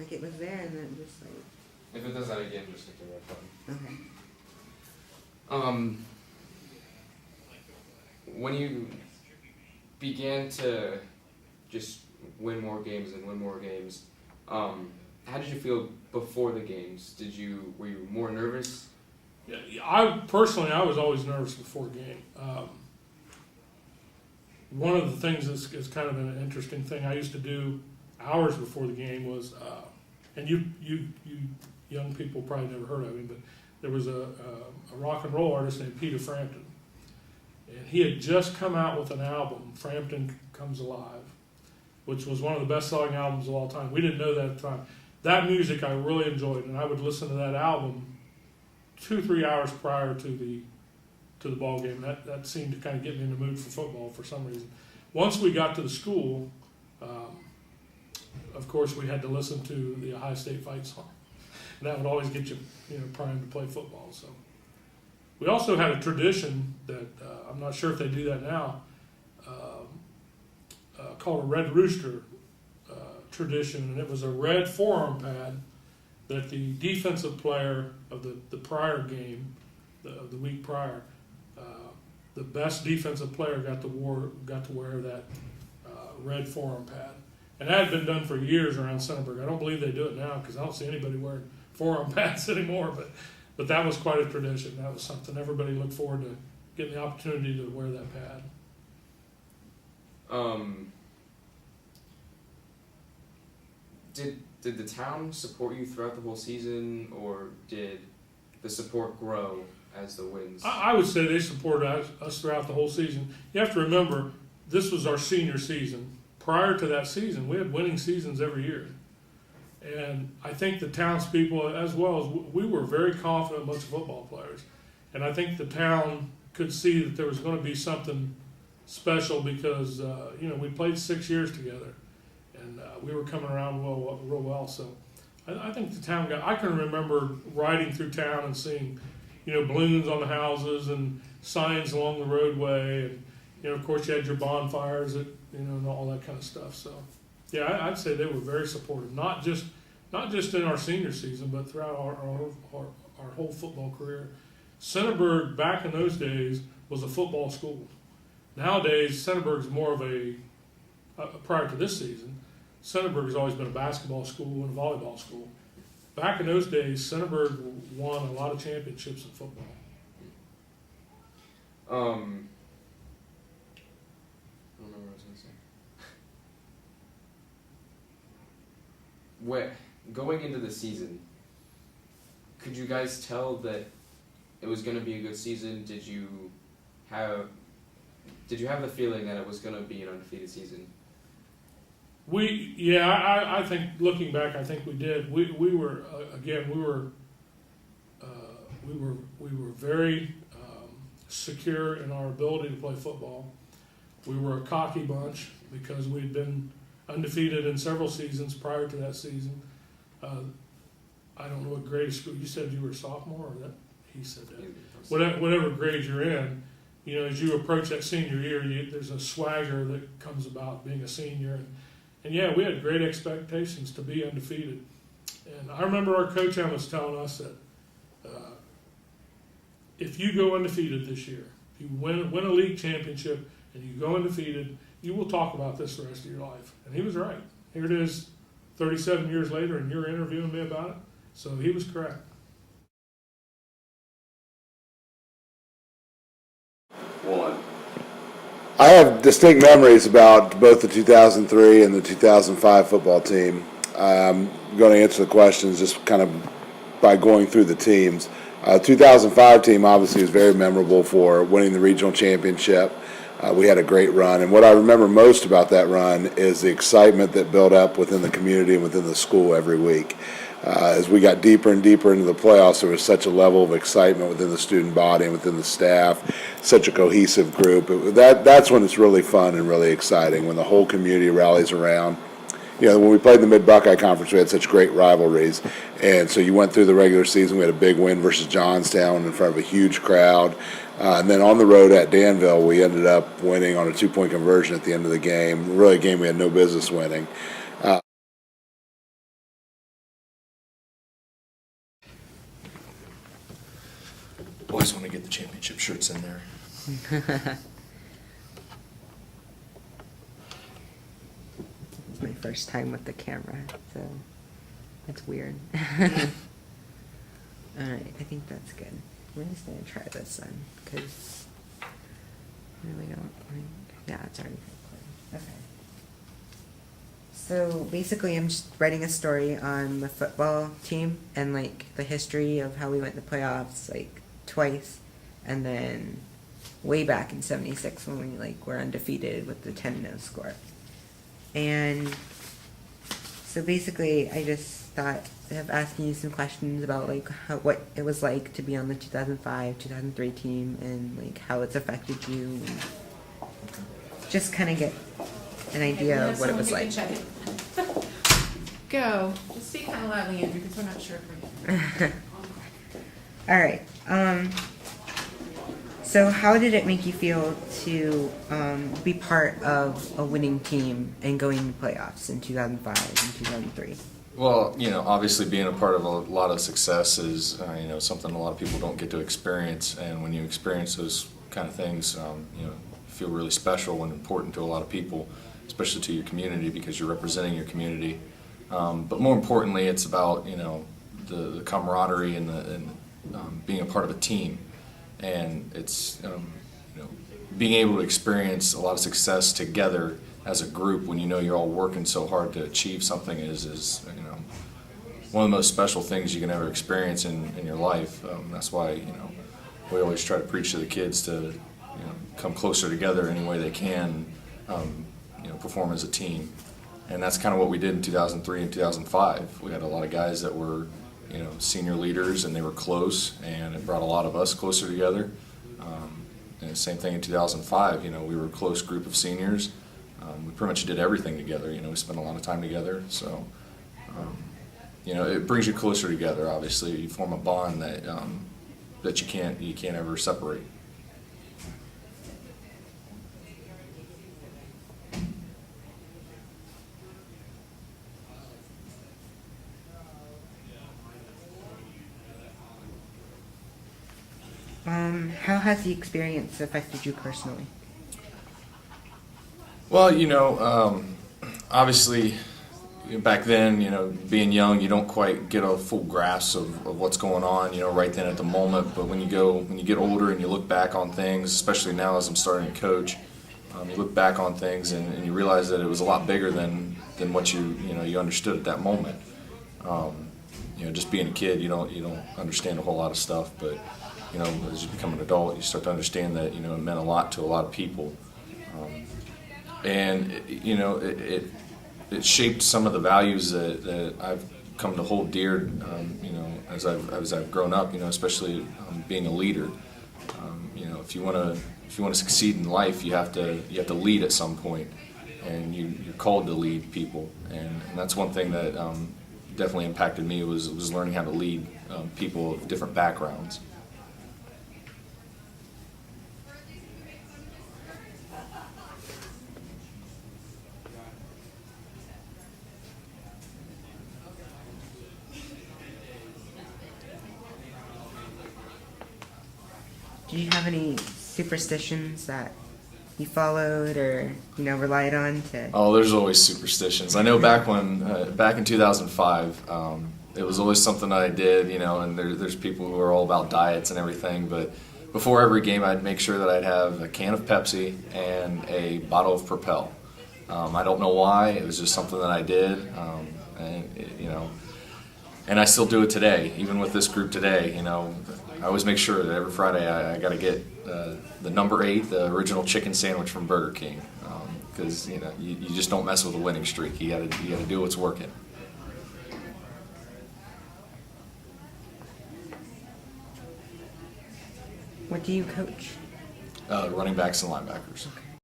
Like it was there and then just like, If it does that again, just hit the red button. okay. When you began to just win more games and win more games, how did you feel before the games? Were you more nervous? Yeah, I personally, I was always nervous before a game. One of the things that's is kind of an interesting thing I used to do hours before the game was, and you young people probably never heard of him, but there was a rock and roll artist named Peter Frampton, and he had just come out with an album, Frampton Comes Alive, which was one of the best-selling albums of all time. We didn't know that at the time. That music I really enjoyed, and I would listen to that album 2-3 hours prior to the ball game. That seemed to kind of get me in the mood for football for some reason. Once we got to the school, of course, we had to listen to the Ohio State fight song, and that would always get you, primed to play football. So we also had a tradition that I'm not sure if they do that now, called a Red Rooster tradition, and it was a red forearm pad that the defensive player of the prior game, the week prior, the best defensive player got to wear that red forearm pad, and that had been done for years around Centerburg. I don't believe they do it now because I don't see anybody wearing forearm pads anymore. But that was quite a tradition. That was something everybody looked forward to, getting the opportunity to wear that pad. Did the town support you throughout the whole season, or did the support grow as the wins? I would say they supported us throughout the whole season. You have to remember, this was our senior season. Prior to that season, we had winning seasons every year. And I think the townspeople, as well as we were very confident bunch of football players. And I think the town could see that there was going to be something special because, we played 6 years together. And we were coming around real well. So I think the town I can remember riding through town and seeing, balloons on the houses and signs along the roadway. And, of course, you had your bonfires, and all that kind of stuff. So, yeah, I'd say they were very supportive, not just in our senior season, but throughout our whole football career. Centerburg, back in those days, was a football school. Nowadays, Centerburg's more of prior to this season, Centerburg has always been a basketball school and a volleyball school. Back in those days, Centerburg won a lot of championships in football. I don't remember what I was going to say. Going into the season, could you guys tell that it was going to be a good season? Did you have the feeling that it was going to be an undefeated season? I think looking back, I think we did. We were very secure in our ability to play football. We were a cocky bunch because we'd been undefeated in several seasons prior to that season. I don't know what grade school you said you were a sophomore, or that he said that. Whatever grade you're in, as you approach that senior year, there's a swagger that comes about being a senior. And yeah, we had great expectations to be undefeated. And I remember our coach was telling us that if you go undefeated this year, if you win a league championship and you go undefeated, you will talk about this the rest of your life. And he was right. Here it is 37 years later, and you're interviewing me about it. So he was correct. I have distinct memories about both the 2003 and the 2005 football team. I'm going to answer the questions just kind of by going through the teams. 2005 team obviously is very memorable for winning the regional championship. We had a great run, and what I remember most about that run is the excitement that built up within the community and within the school every week. As we got deeper and deeper into the playoffs, there was such a level of excitement within the student body and within the staff, such a cohesive group. That's when it's really fun and really exciting, when the whole community rallies around. When we played the Mid-Buckeye Conference, we had such great rivalries. And so you went through the regular season, we had a big win versus Johnstown in front of a huge crowd. And then on the road at Danville, we ended up winning on a 2-point conversion at the end of the game, really a game we had no business winning. always want to get the championship shirts in there. It's my first time with the camera, so it's weird. Alright, I think that's good. We're just gonna try this then, because I really don't think, yeah, it's already recording. Okay. So basically, I'm just writing a story on the football team and like the history of how we went to playoffs like twice, and then way back in '76 when we like were undefeated with the 10-0 score. And so basically, I just thought of asking you some questions about like what it was like to be on the 2005-2003 team and like how it's affected you, and just kind of get an idea of what it was like. Go. Just speak kind of loudly, Andrew, because we're not sure if we're All right. So how did it make you feel to be part of a winning team and going to playoffs in 2005 and 2003? Well, obviously being a part of a lot of success is, something a lot of people don't get to experience. And when you experience those kind of things, you feel really special and important to a lot of people, especially to your community because you're representing your community. But more importantly, it's about, the camaraderie and being a part of a team. And it's, being able to experience a lot of success together as a group when you're all working so hard to achieve something is one of the most special things you can ever experience in your life. That's why, we always try to preach to the kids to, come closer together any way they can, perform as a team. And that's kind of what we did in 2003 and 2005. We had a lot of guys that were, senior leaders, and they were close, and it brought a lot of us closer together. And the same thing in 2005, we were a close group of seniors. We pretty much did everything together, we spent a lot of time together. So, it brings you closer together, obviously. You form a bond that you can't ever separate. How has the experience affected you personally? Well, obviously, back then, being young, you don't quite get a full grasp of what's going on, right then at the moment. But when you get older and you look back on things, especially now as I'm starting to coach, you look back on things and you realize that it was a lot bigger than what you understood at that moment. Just being a kid, you don't understand a whole lot of stuff, but as you become an adult, you start to understand that it meant a lot to a lot of people. And it shaped some of the values that I've come to hold dear, as I've grown up, especially being a leader. If you want to succeed in life, you have to lead at some point, and you're called to lead people. And that's one thing that definitely impacted me was learning how to lead people of different backgrounds. Did you have any superstitions that you followed or relied on to? Oh, there's always superstitions. I know back in 2005, it was always something that I did, and there's people who are all about diets and everything. But before every game, I'd make sure that I'd have a can of Pepsi and a bottle of Propel. I don't know why. It was just something that I did, and I still do it today, even with this group today. I always make sure that every Friday I got to get the number 8, the original chicken sandwich from Burger King, because you just don't mess with a winning streak. You got to do what's working. What do you coach? Running backs and linebackers. Okay.